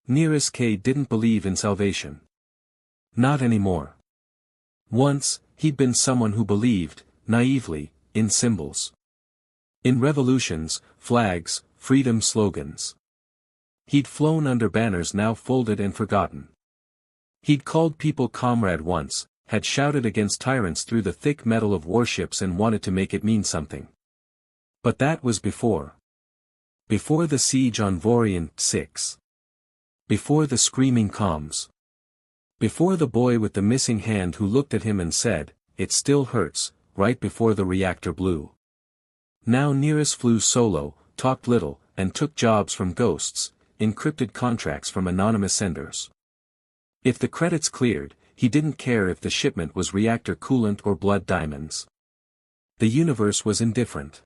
Nearest K didn't believe in salvation. Not anymore. Once, he'd been someone who believed, naively, in symbols. In revolutions, flags, freedom slogans. He'd flown under banners now folded and forgotten. He'd called people comrade once, had shouted against tyrants through the thick metal of warships and wanted to make it mean something. But that was before. Before the siege on Vorian 6. Before the screaming comms. Before the boy with the missing hand who looked at him and said, "It still hurts," right before the reactor blew. Now Nearest flew solo, talked little, and took jobs from ghosts, encrypted contracts from anonymous senders. If the credits cleared, he didn't care if the shipment was reactor coolant or blood diamonds. The universe was indifferent.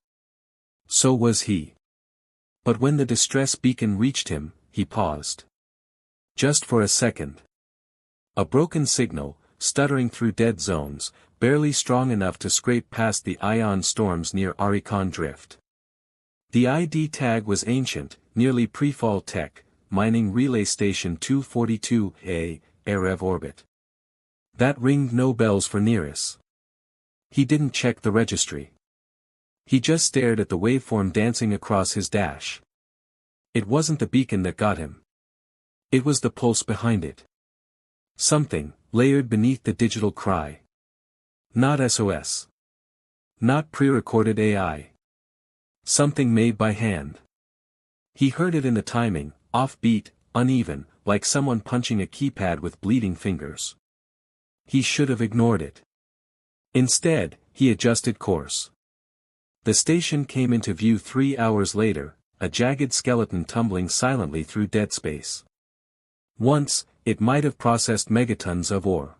So was he. But when the distress beacon reached him, he paused. Just for a second. A broken signal, stuttering through dead zones, barely strong enough to scrape past the ion storms near Arikon Drift. The ID tag was ancient, nearly pre-fall tech, mining relay station 242A, Erev orbit. That ringed no bells for Nearest. He didn't check the registry. He just stared at the waveform dancing across his dash. It wasn't the beacon that got him. It was the pulse behind it. Something, layered beneath the digital cry. Not SOS. Not pre-recorded AI. Something made by hand. He heard it in the timing, offbeat, uneven, like someone punching a keypad with bleeding fingers. He should have ignored it. Instead, he adjusted course. The station came into view 3 hours later, a jagged skeleton tumbling silently through dead space. Once, it might have processed megatons of ore.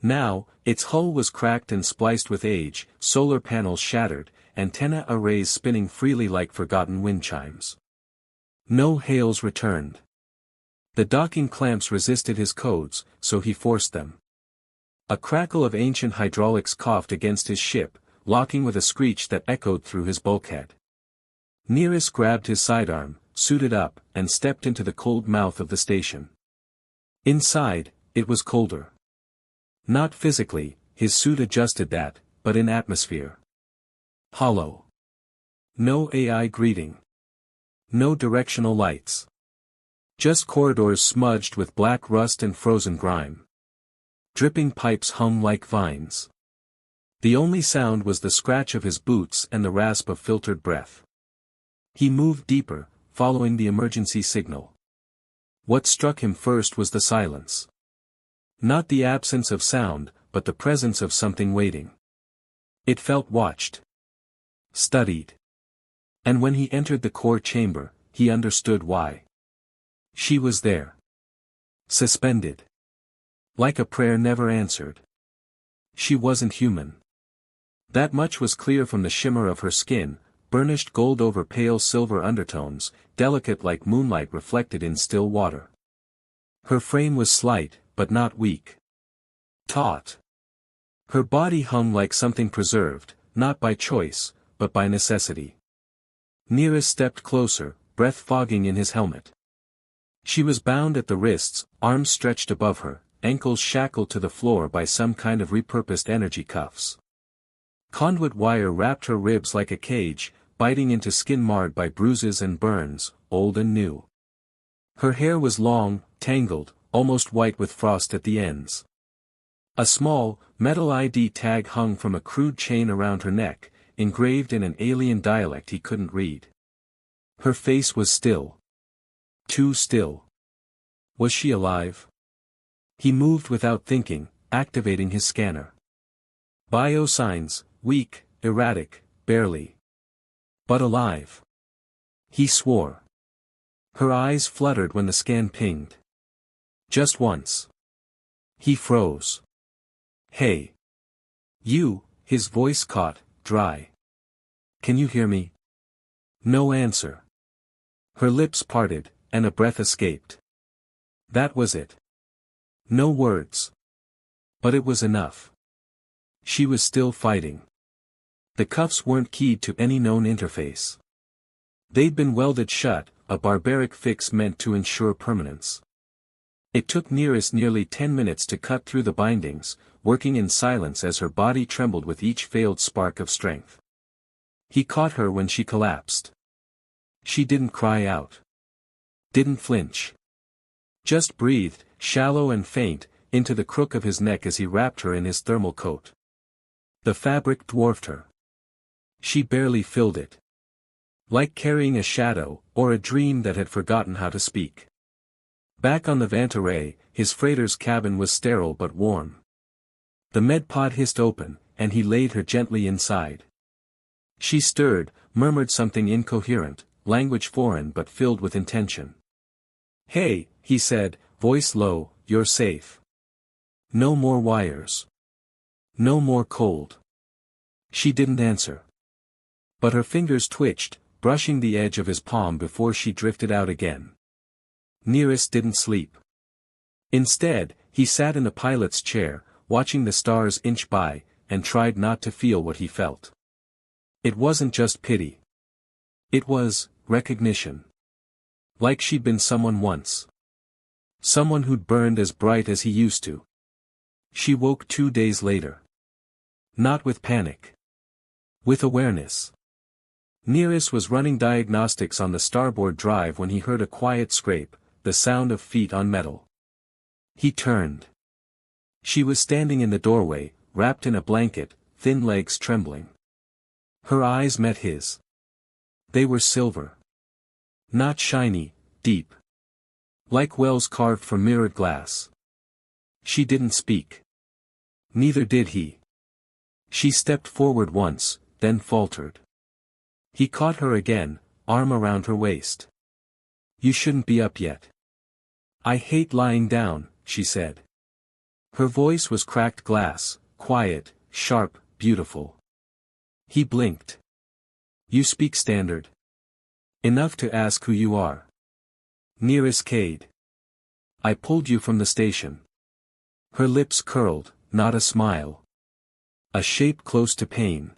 Now, its hull was cracked and spliced with age, solar panels shattered, antenna arrays spinning freely like forgotten wind chimes. No hails returned. The docking clamps resisted his codes, so he forced them. A crackle of ancient hydraulics coughed against his ship, locking with a screech that echoed through his bulkhead. Nearest grabbed his sidearm, suited up, and stepped into the cold mouth of the station. Inside, it was colder. Not physically, his suit adjusted that, but in atmosphere. Hollow. No AI greeting. No directional lights. Just corridors smudged with black rust and frozen grime. Dripping pipes hung like vines. The only sound was the scratch of his boots and the rasp of filtered breath. He moved deeper, following the emergency signal. What struck him first was the silence. Not the absence of sound, but the presence of something waiting. It felt watched. Studied. And when he entered the core chamber, he understood why. She was there. Suspended. Like a prayer never answered. She wasn't human. That much was clear from the shimmer of her skin, burnished gold over pale silver undertones, delicate like moonlight reflected in still water. Her frame was slight, but not weak. Taut. Her body hung like something preserved, not by choice, but by necessity. Nearest stepped closer, breath fogging in his helmet. She was bound at the wrists, arms stretched above her, ankles shackled to the floor by some kind of repurposed energy cuffs. Conduit wire wrapped her ribs like a cage, biting into skin marred by bruises and burns, old and new. Her hair was long, tangled, almost white with frost at the ends. A small, metal ID tag hung from a crude chain around her neck, engraved in an alien dialect he couldn't read. Her face was still. Too still. Was she alive? He moved without thinking, activating his scanner. Biosigns, weak, erratic, barely. But alive. He swore. Her eyes fluttered when the scan pinged. Just once. He froze. Hey. You, his voice caught, dry. Can you hear me? No answer. Her lips parted, and a breath escaped. That was it. No words. But it was enough. She was still fighting. The cuffs weren't keyed to any known interface. They'd been welded shut, a barbaric fix meant to ensure permanence. It took Nereus nearly 10 minutes to cut through the bindings, working in silence as her body trembled with each failed spark of strength. He caught her when she collapsed. She didn't cry out. Didn't flinch. Just breathed, shallow and faint, into the crook of his neck as he wrapped her in his thermal coat. The fabric dwarfed her. She barely filled it. Like carrying a shadow, or a dream that had forgotten how to speak. Back on the Vanta Ray, his freighter's cabin was sterile but warm. The med pod hissed open, and he laid her gently inside. She stirred, murmured something incoherent, language foreign but filled with intention. "Hey," he said, voice low, "you're safe. No more wires. No more cold." She didn't answer. But her fingers twitched, brushing the edge of his palm before she drifted out again. Nereus didn't sleep. Instead, he sat in the pilot's chair, watching the stars inch by, and tried not to feel what he felt. It wasn't just pity. It was recognition. Like she'd been someone once. Someone who'd burned as bright as he used to. She woke 2 days later. Not with panic. With awareness. Nereus was running diagnostics on the starboard drive when he heard a quiet scrape, the sound of feet on metal. He turned. She was standing in the doorway, wrapped in a blanket, thin legs trembling. Her eyes met his. They were silver. Not shiny, deep. Like wells carved from mirrored glass. She didn't speak. Neither did he. She stepped forward once, then faltered. He caught her again, arm around her waist. "You shouldn't be up yet." "I hate lying down," she said. Her voice was cracked glass, quiet, sharp, beautiful. He blinked. "You speak standard. Enough to ask who you are." "Nereus Cade. I pulled you from the station." Her lips curled, not a smile. A shape close to pain.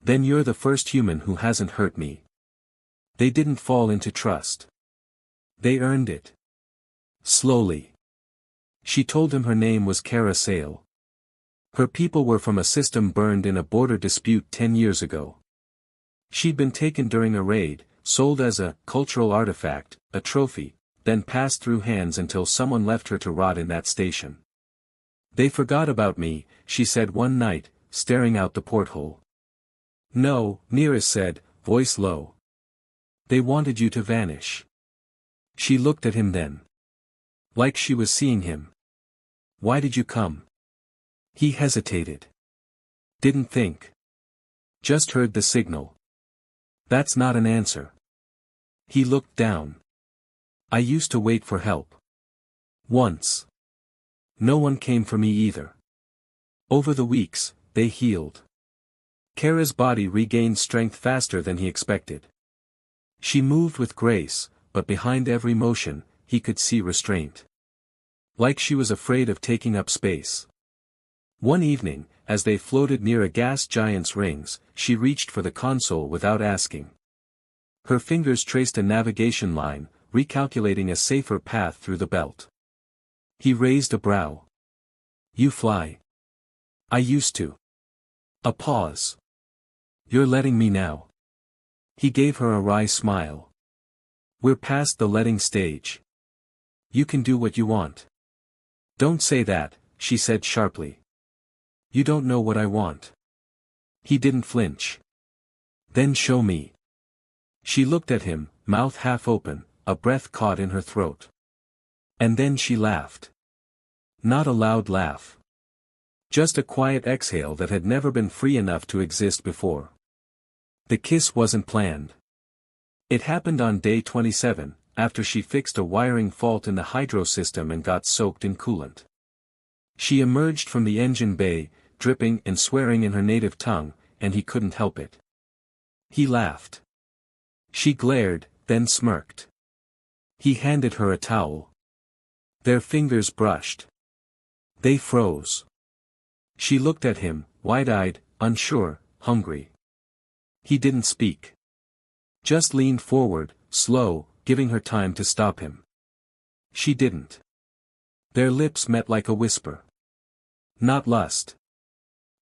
"Then you're the first human who hasn't hurt me." They didn't fall into trust. They earned it. Slowly. She told him her name was Kara Sale. Her people were from a system burned in a border dispute 10 years ago. She'd been taken during a raid, sold as a cultural artifact, a trophy, then passed through hands until someone left her to rot in that station. "They forgot about me," she said one night, staring out the porthole. "No," Nereus said, voice low. "They wanted you to vanish." She looked at him then. Like she was seeing him. "Why did you come?" He hesitated. Didn't think. Just heard the signal. "That's not an answer." He looked down. "I used to wait for help. Once. No one came for me either. Over the weeks, they healed." Kara's body regained strength faster than he expected. She moved with grace, but behind every motion, he could see restraint. Like she was afraid of taking up space. One evening, as they floated near a gas giant's rings, she reached for the console without asking. Her fingers traced a navigation line, recalculating a safer path through the belt. He raised a brow. "You fly." "I used to." A pause. "You're letting me now." He gave her a wry smile. "We're past the letting stage. You can do what you want." "Don't say that," she said sharply. "You don't know what I want." He didn't flinch. "Then show me." She looked at him, mouth half open, a breath caught in her throat. And then she laughed. Not a loud laugh. Just a quiet exhale that had never been free enough to exist before. The kiss wasn't planned. It happened on day 27, after she fixed a wiring fault in the hydro system and got soaked in coolant. She emerged from the engine bay, dripping and swearing in her native tongue, and he couldn't help it. He laughed. She glared, then smirked. He handed her a towel. Their fingers brushed. They froze. She looked at him, wide-eyed, unsure, hungry. He didn't speak. Just leaned forward, slow, giving her time to stop him. She didn't. Their lips met like a whisper. Not lust.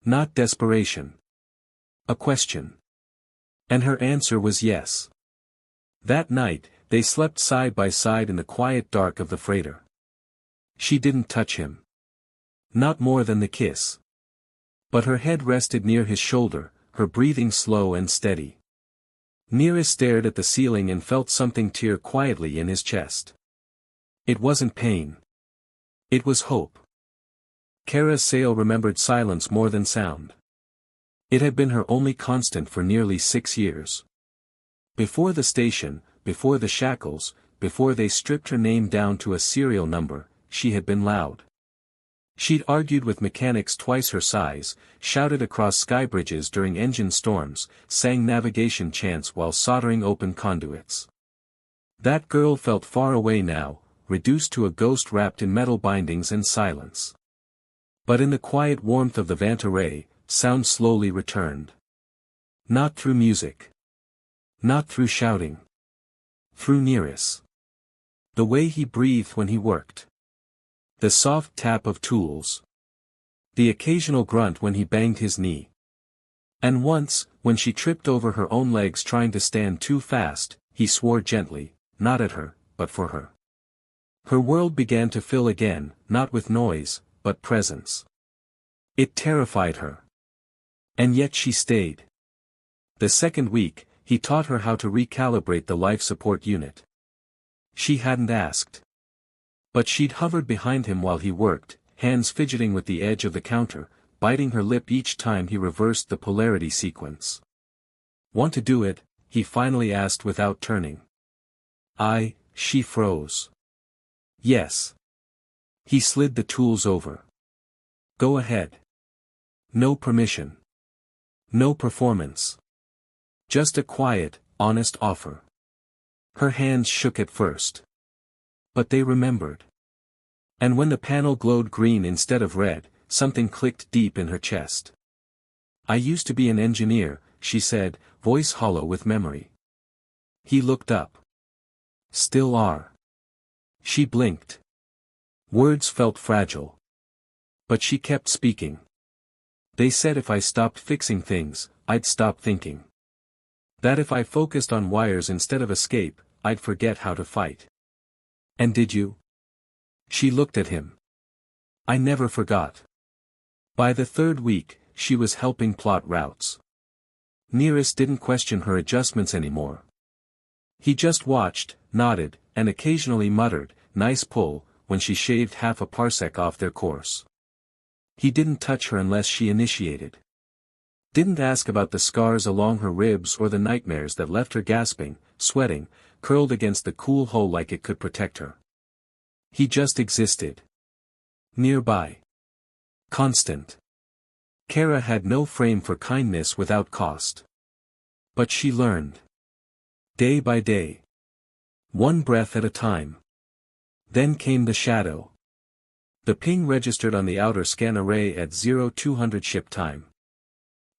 Not desperation. A question. And her answer was yes. That night, they slept side by side in the quiet dark of the freighter. She didn't touch him. Not more than the kiss. But her head rested near his shoulder, her breathing slow and steady. Neera stared at the ceiling and felt something tear quietly in his chest. It wasn't pain. It was hope. Kara Sale remembered silence more than sound. It had been her only constant for nearly 6 years. Before the station, before the shackles, before they stripped her name down to a serial number, she had been loud. She'd argued with mechanics twice her size, shouted across sky bridges during engine storms, sang navigation chants while soldering open conduits. That girl felt far away now, reduced to a ghost wrapped in metal bindings and silence. But in the quiet warmth of the Vanta Ray, sound slowly returned. Not through music. Not through shouting. Through Nearest. The way he breathed when he worked. The soft tap of tools. The occasional grunt when he banged his knee. And once, when she tripped over her own legs trying to stand too fast, he swore gently, not at her, but for her. Her world began to fill again, not with noise, but presence. It terrified her. And yet she stayed. The second week, he taught her how to recalibrate the life support unit. She hadn't asked. But she'd hovered behind him while he worked, hands fidgeting with the edge of the counter, biting her lip each time he reversed the polarity sequence. "Want to do it?" he finally asked without turning. She froze. "Yes." He slid the tools over. "Go ahead." No permission. No performance. Just a quiet, honest offer. Her hands shook at first. But they remembered. And when the panel glowed green instead of red, something clicked deep in her chest. "I used to be an engineer," she said, voice hollow with memory. He looked up. "Still are." She blinked. Words felt fragile. But she kept speaking. "They said if I stopped fixing things, I'd stop thinking. That if I focused on wires instead of escape, I'd forget how to fight." "And did you?" She looked at him. "I never forgot." By the third week, she was helping plot routes. Nearest didn't question her adjustments anymore. He just watched, nodded, and occasionally muttered, "Nice pull," when she shaved half a parsec off their course. He didn't touch her unless she initiated. Didn't ask about the scars along her ribs or the nightmares that left her gasping, sweating, curled against the cool hull like it could protect her. He just existed. Nearby. Constant. Kara had no frame for kindness without cost. But she learned. Day by day. One breath at a time. Then came the shadow. The ping registered on the outer scan array at 0200 ship time.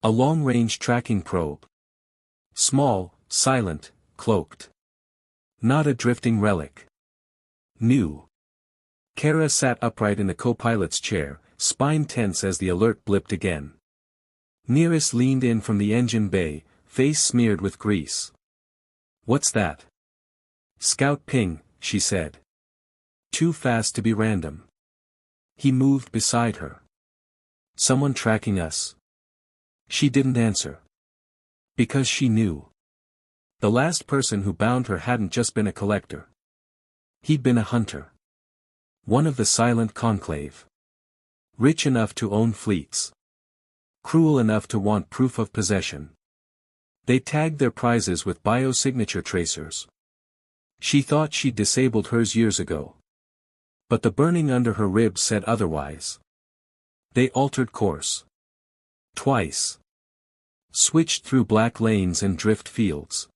A long-range tracking probe. Small, silent, cloaked. Not a drifting relic. New. Kara sat upright in the co-pilot's chair, spine tense as the alert blipped again. Nearest leaned in from the engine bay, face smeared with grease. "What's that?" "Scout ping," she said. "Too fast to be random." He moved beside her. "Someone tracking us?" She didn't answer. Because she knew. The last person who bound her hadn't just been a collector. He'd been a hunter. One of the silent conclave. Rich enough to own fleets. Cruel enough to want proof of possession. They tagged their prizes with biosignature tracers. She thought she'd disabled hers years ago. But the burning under her ribs said otherwise. They altered course. Twice. Switched through black lanes and drift fields.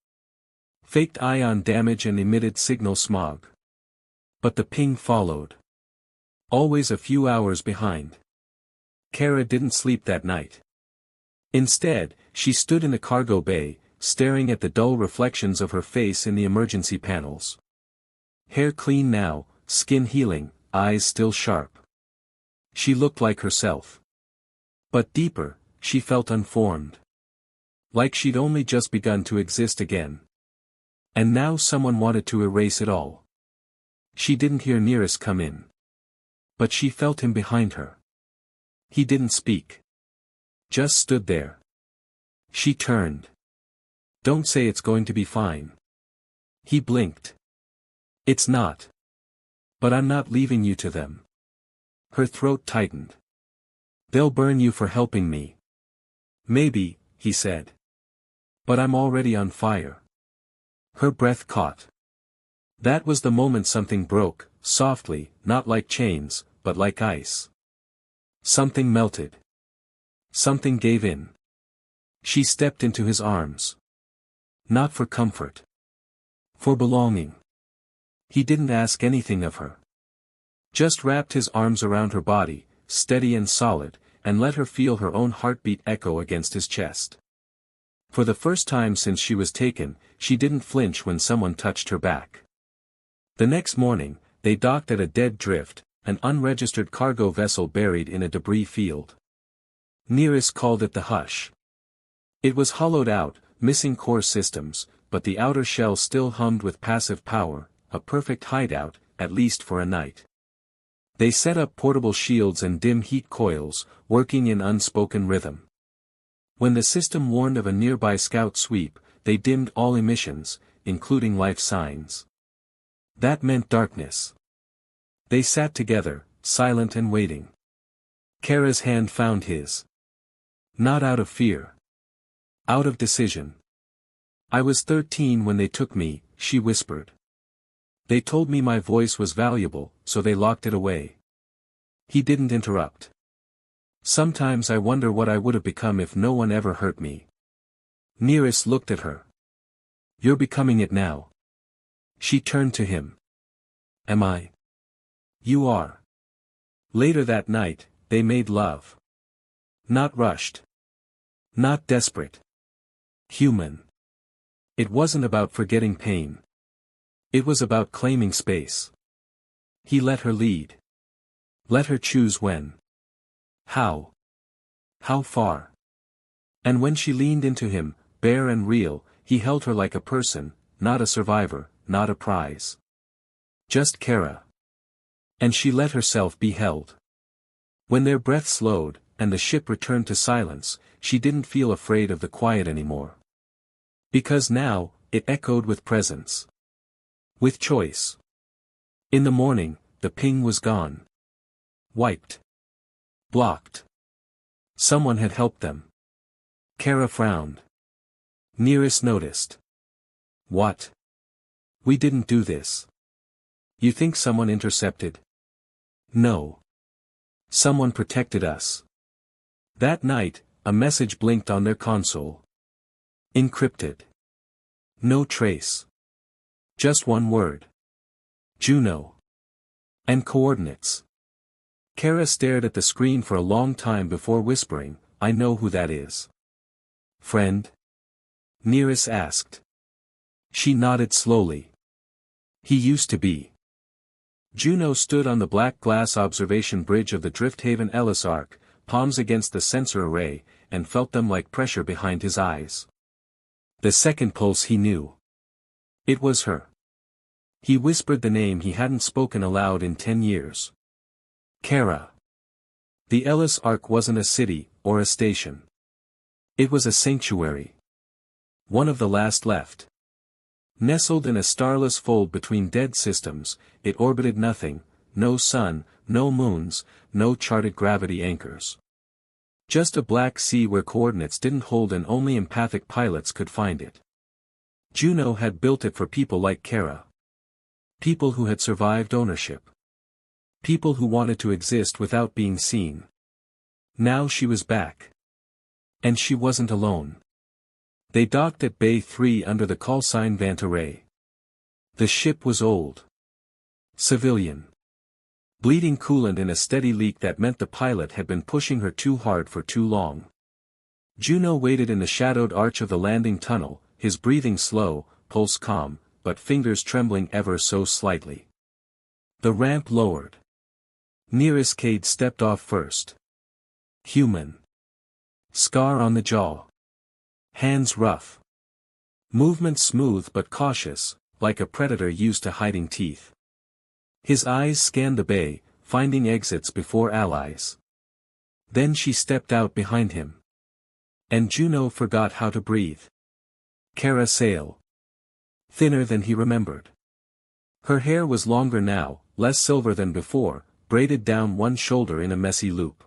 Faked ion damage and emitted signal smog. But the ping followed. Always a few hours behind. Kara didn't sleep that night. Instead, she stood in the cargo bay, staring at the dull reflections of her face in the emergency panels. Hair clean now, skin healing, eyes still sharp. She looked like herself. But deeper, she felt unformed. Like she'd only just begun to exist again. And now someone wanted to erase it all. She didn't hear Nearest come in. But she felt him behind her. He didn't speak. Just stood there. She turned. "Don't say it's going to be fine." He blinked. "It's not. But I'm not leaving you to them." Her throat tightened. "They'll burn you for helping me." "Maybe," he said. "But I'm already on fire." Her breath caught. That was the moment something broke, softly, not like chains, but like ice. Something melted. Something gave in. She stepped into his arms. Not for comfort. For belonging. He didn't ask anything of her. Just wrapped his arms around her body, steady and solid, and let her feel her own heartbeat echo against his chest. For the first time since she was taken, she didn't flinch when someone touched her back. The next morning, they docked at a dead drift, an unregistered cargo vessel buried in a debris field. Nearest called it the Hush. It was hollowed out, missing core systems, but the outer shell still hummed with passive power, a perfect hideout, at least for a night. They set up portable shields and dim heat coils, working in unspoken rhythm. When the system warned of a nearby scout sweep, they dimmed all emissions, including life signs. That meant darkness. They sat together, silent and waiting. Kara's hand found his. Not out of fear. Out of decision. "I was 13 when they took me," she whispered. "They told me my voice was valuable, so they locked it away." He didn't interrupt. "Sometimes I wonder what I would have become if no one ever hurt me." Nearest looked at her. "You're becoming it now." She turned to him. "Am I?" "You are." Later that night, they made love. Not rushed. Not desperate. Human. It wasn't about forgetting pain. It was about claiming space. He let her lead. Let her choose when. How. How far. And when she leaned into him, bare and real, he held her like a person, not a survivor, not a prize. Just Kara. And she let herself be held. When their breath slowed, and the ship returned to silence, she didn't feel afraid of the quiet anymore. Because now, it echoed with presence. With choice. In the morning, the ping was gone. Wiped. Blocked. Someone had helped them. Kara frowned. Nearest noticed. "What? We didn't do this." "You think someone intercepted?" "No. Someone protected us." That night, a message blinked on their console. Encrypted. No trace. Just one word. Juno. And coordinates. Kara stared at the screen for a long time before whispering, "I know who that is." "Friend?" Nearest asked. She nodded slowly. "He used to be." Juno stood on the black glass observation bridge of the Drifthaven Ellis Ark, palms against the sensor array, and felt them like pressure behind his eyes. The second pulse he knew. It was her. He whispered the name he hadn't spoken aloud in 10 years. Kara. The Ellis Ark wasn't a city, or a station. It was a sanctuary. One of the last left. Nestled in a starless fold between dead systems, it orbited nothing, no sun, no moons, no charted gravity anchors. Just a black sea where coordinates didn't hold and only empathic pilots could find it. Juno had built it for people like Kara. People who had survived ownership. People who wanted to exist without being seen. Now she was back. And she wasn't alone. They docked at Bay 3 under the callsign Vantaray. The ship was old. Civilian. Bleeding coolant in a steady leak that meant the pilot had been pushing her too hard for too long. Juno waited in the shadowed arch of the landing tunnel, his breathing slow, pulse calm, but fingers trembling ever so slightly. The ramp lowered. Nearest Cade stepped off first. Human. Scar on the jaw. Hands rough. Movement smooth but cautious, like a predator used to hiding teeth. His eyes scanned the bay, finding exits before allies. Then she stepped out behind him. And Juno forgot how to breathe. Kara Sale. Thinner than he remembered. Her hair was longer now, less silver than before, braided down one shoulder in a messy loop.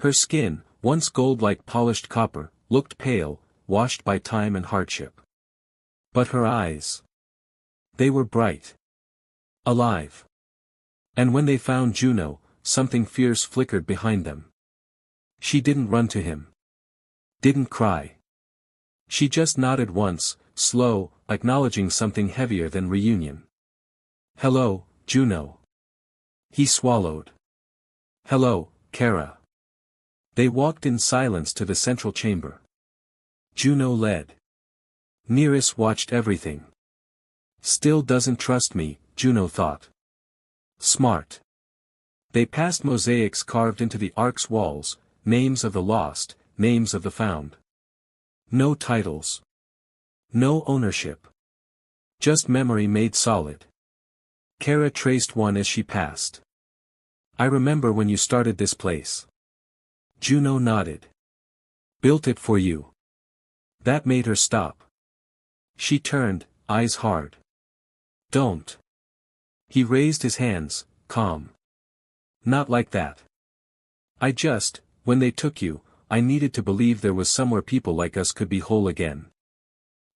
Her skin, once gold like polished copper, looked pale, washed by time and hardship. But her eyes. They were bright. Alive. And when they found Juno, something fierce flickered behind them. She didn't run to him. Didn't cry. She just nodded once, slow, acknowledging something heavier than reunion. Hello, Juno. He swallowed. Hello, Kara. They walked in silence to the central chamber. Juno led. Nereus watched everything. Still doesn't trust me, Juno thought. Smart. They passed mosaics carved into the ark's walls, names of the lost, names of the found. No titles. No ownership. Just memory made solid. Kara traced one as she passed. I remember when you started this place. Juno nodded. Built it for you. That made her stop. She turned, eyes hard. Don't. He raised his hands, calm. Not like that. When they took you, I needed to believe there was somewhere people like us could be whole again.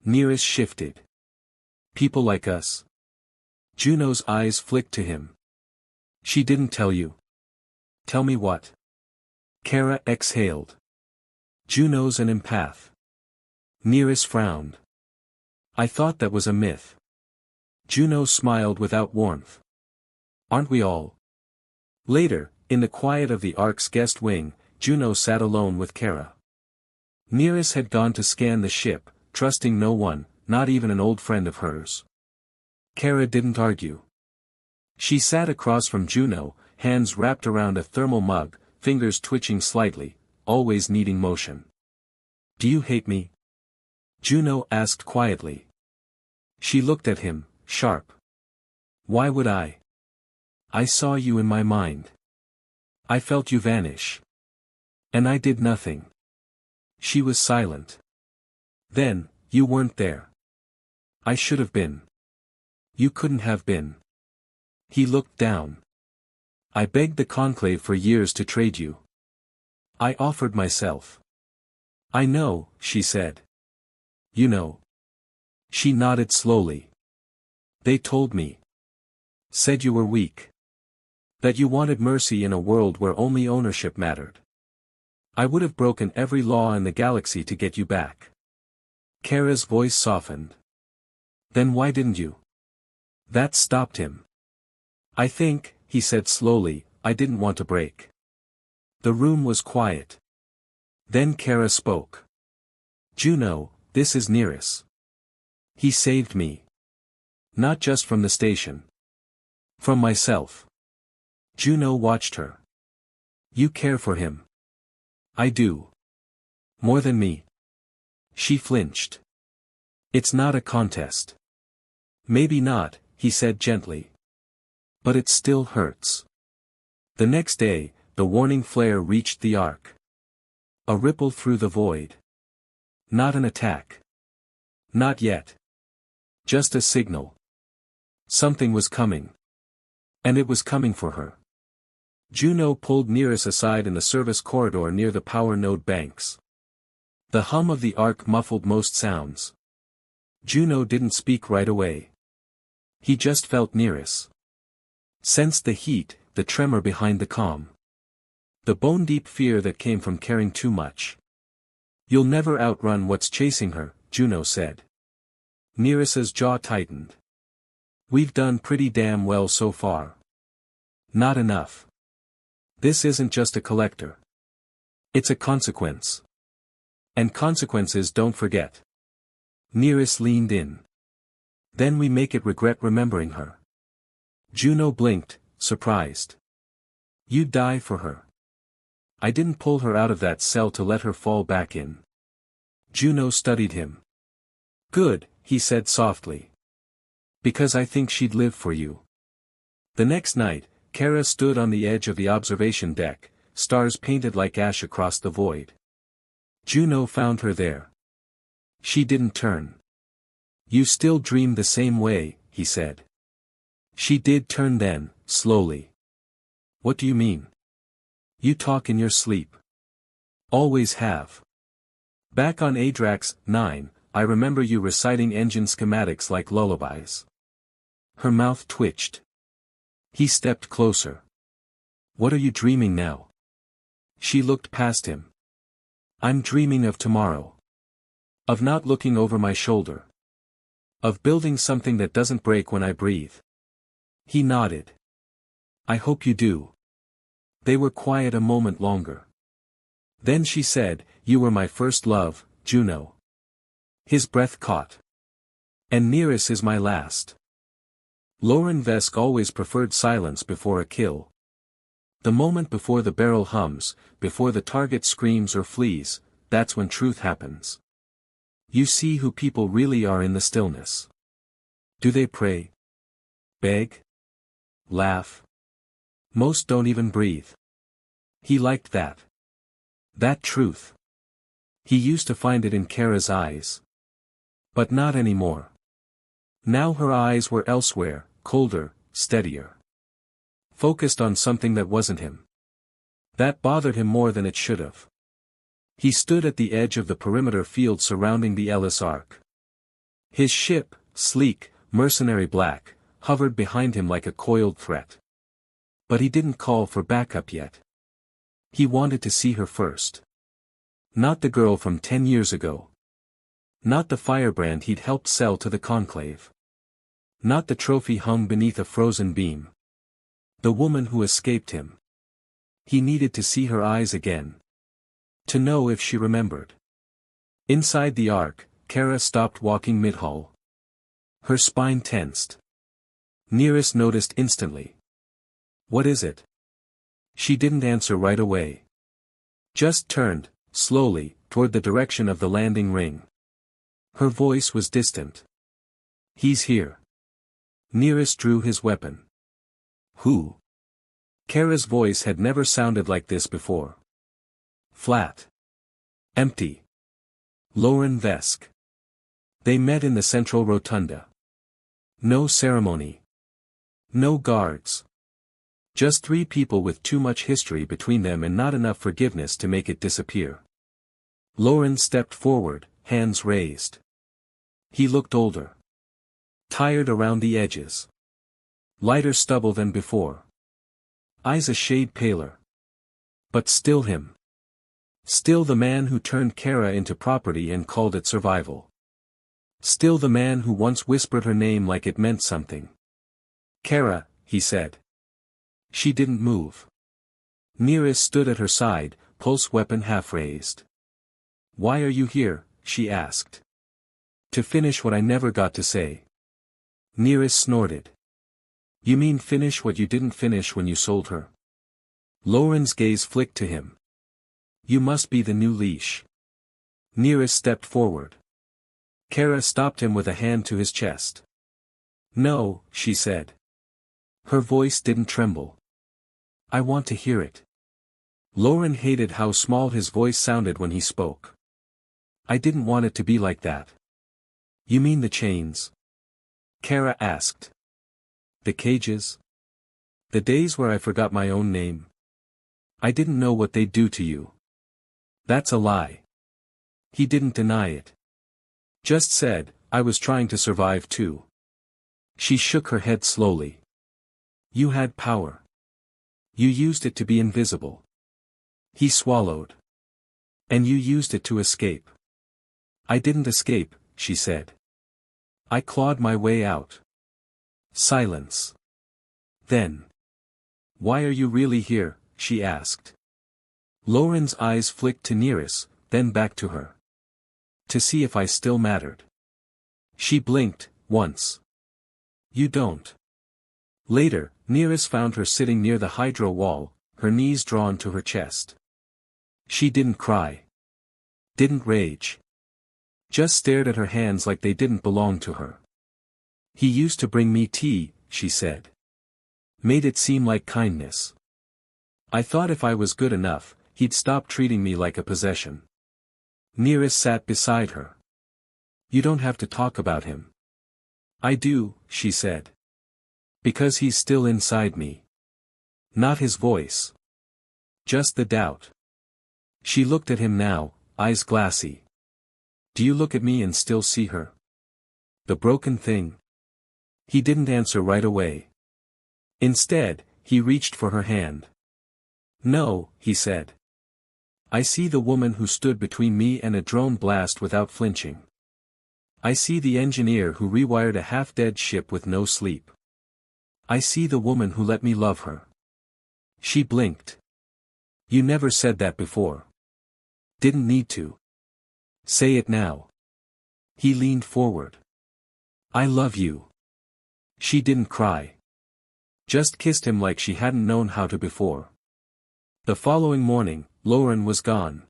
Nereus shifted. People like us. Juno's eyes flicked to him. She didn't tell you. Tell me what? Kara exhaled. Juno's an empath. Nereus frowned. I thought that was a myth. Juno smiled without warmth. Aren't we all? Later, in the quiet of the Ark's guest wing, Juno sat alone with Kara. Nereus had gone to scan the ship, trusting no one, not even an old friend of hers. Kara didn't argue. She sat across from Juno, hands wrapped around a thermal mug, fingers twitching slightly, always needing motion. Do you hate me? Juno asked quietly. She looked at him, sharp. Why would I? I saw you in my mind. I felt you vanish. And I did nothing. She was silent. Then, you weren't there. I should have been. You couldn't have been. He looked down. I begged the conclave for years to trade you. I offered myself. I know, she said. You know. She nodded slowly. They told me. Said you were weak. That you wanted mercy in a world where only ownership mattered. I would have broken every law in the galaxy to get you back. Kara's voice softened. Then why didn't you? That stopped him. I think, he said slowly, I didn't want to break. The room was quiet. Then Kara spoke. Juno, this is Nereus. He saved me. Not just from the station. From myself. Juno watched her. You care for him. I do. More than me. She flinched. It's not a contest. Maybe not, he said gently. But it still hurts. The next day, the warning flare reached the Ark. A ripple through the void. Not an attack. Not yet. Just a signal. Something was coming. And it was coming for her. Juno pulled Nereus aside in the service corridor near the power node banks. The hum of the Ark muffled most sounds. Juno didn't speak right away. He just felt Nereus. Sensed the heat, the tremor behind the calm. The bone-deep fear that came from caring too much. You'll never outrun what's chasing her, Juno said. Nereus's jaw tightened. We've done pretty damn well so far. Not enough. This isn't just a collector. It's a consequence. And consequences don't forget. Nereus leaned in. Then we make it regret remembering her. Juno blinked, surprised. You'd die for her. I didn't pull her out of that cell to let her fall back in. Juno studied him. Good, he said softly. Because I think she'd live for you. The next night, Kara stood on the edge of the observation deck, stars painted like ash across the void. Juno found her there. She didn't turn. You still dream the same way, he said. She did turn then, slowly. What do you mean? You talk in your sleep. Always have. Back on Adrax 9, I remember you reciting engine schematics like lullabies. Her mouth twitched. He stepped closer. What are you dreaming now? She looked past him. I'm dreaming of tomorrow. Of not looking over my shoulder. Of building something that doesn't break when I breathe. He nodded. I hope you do. They were quiet a moment longer. Then she said, You were my first love, Juno. His breath caught. And Nereus is my last. Lauren Vesk always preferred silence before a kill. The moment before the barrel hums, before the target screams or flees, that's when truth happens. You see who people really are in the stillness. Do they pray? Beg? Laugh? Most don't even breathe. He liked that. That truth. He used to find it in Kara's eyes. But not anymore. Now her eyes were elsewhere, colder, steadier. Focused on something that wasn't him. That bothered him more than it should have. He stood at the edge of the perimeter field surrounding the Ellis Ark. His ship, sleek, mercenary black, hovered behind him like a coiled threat. But he didn't call for backup yet. He wanted to see her first. Not the girl from 10 years ago. Not the firebrand he'd helped sell to the Conclave. Not the trophy hung beneath a frozen beam. The woman who escaped him. He needed to see her eyes again. To know if she remembered. Inside the Ark, Kara stopped walking mid-hull. Her spine tensed. Nereus noticed instantly. What is it? She didn't answer right away. Just turned, slowly, toward the direction of the landing ring. Her voice was distant. He's here. Nereus drew his weapon. Who? Kara's voice had never sounded like this before. Flat. Empty. Lauren Vesk. They met in the central rotunda. No ceremony. No guards. Just three people with too much history between them and not enough forgiveness to make it disappear. Lauren stepped forward, hands raised. He looked older. Tired around the edges. Lighter stubble than before. Eyes a shade paler. But still him. Still the man who turned Kara into property and called it survival. Still the man who once whispered her name like it meant something. Kara, he said. She didn't move. Nereus stood at her side, pulse weapon half raised. Why are you here? She asked. To finish what I never got to say. Nereus snorted. You mean finish what you didn't finish when you sold her? Lauren's gaze flicked to him. You must be the new leash. Nereus stepped forward. Kara stopped him with a hand to his chest. No, she said. Her voice didn't tremble. I want to hear it. Lauren hated how small his voice sounded when he spoke. I didn't want it to be like that. You mean the chains? Kara asked. The cages? The days where I forgot my own name? I didn't know what they'd do to you. That's a lie. He didn't deny it. Just said, I was trying to survive too. She shook her head slowly. You had power. You used it to be invisible. He swallowed. And you used it to escape. I didn't escape, she said. I clawed my way out. Silence. Then. Why are you really here? She asked. Lauren's eyes flicked to Nereus, then back to her. To see if I still mattered. She blinked, once. You don't. Later, Nereus found her sitting near the hydro wall, her knees drawn to her chest. She didn't cry. Didn't rage. Just stared at her hands like they didn't belong to her. He used to bring me tea, she said. Made it seem like kindness. I thought if I was good enough, he'd stop treating me like a possession. Nereus sat beside her. You don't have to talk about him. I do, she said. Because he's still inside me. Not his voice. Just the doubt. She looked at him now, eyes glassy. Do you look at me and still see her? The broken thing? He didn't answer right away. Instead, he reached for her hand. No, he said. I see the woman who stood between me and a drone blast without flinching. I see the engineer who rewired a half-dead ship with no sleep. I see the woman who let me love her. She blinked. You never said that before. Didn't need to. Say it now. He leaned forward. I love you. She didn't cry. Just kissed him like she hadn't known how to before. The following morning, Lauren was gone.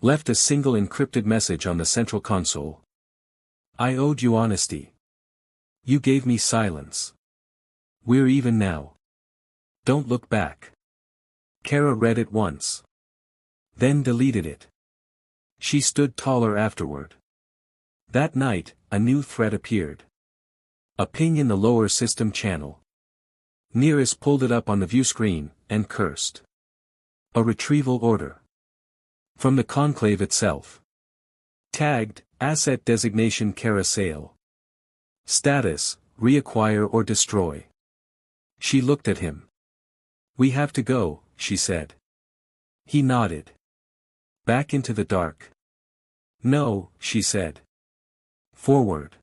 Left a single encrypted message on the central console. I owed you honesty. You gave me silence. We're even now. Don't look back. Kara read it once. Then deleted it. She stood taller afterward. That night, a new threat appeared. A ping in the lower system channel. Nereus pulled it up on the view screen, and cursed. A retrieval order. From the Conclave itself. Tagged, Asset Designation Kara Sale. Status, Reacquire or Destroy. She looked at him. We have to go, she said. He nodded. Back into the dark. No, she said. Forward.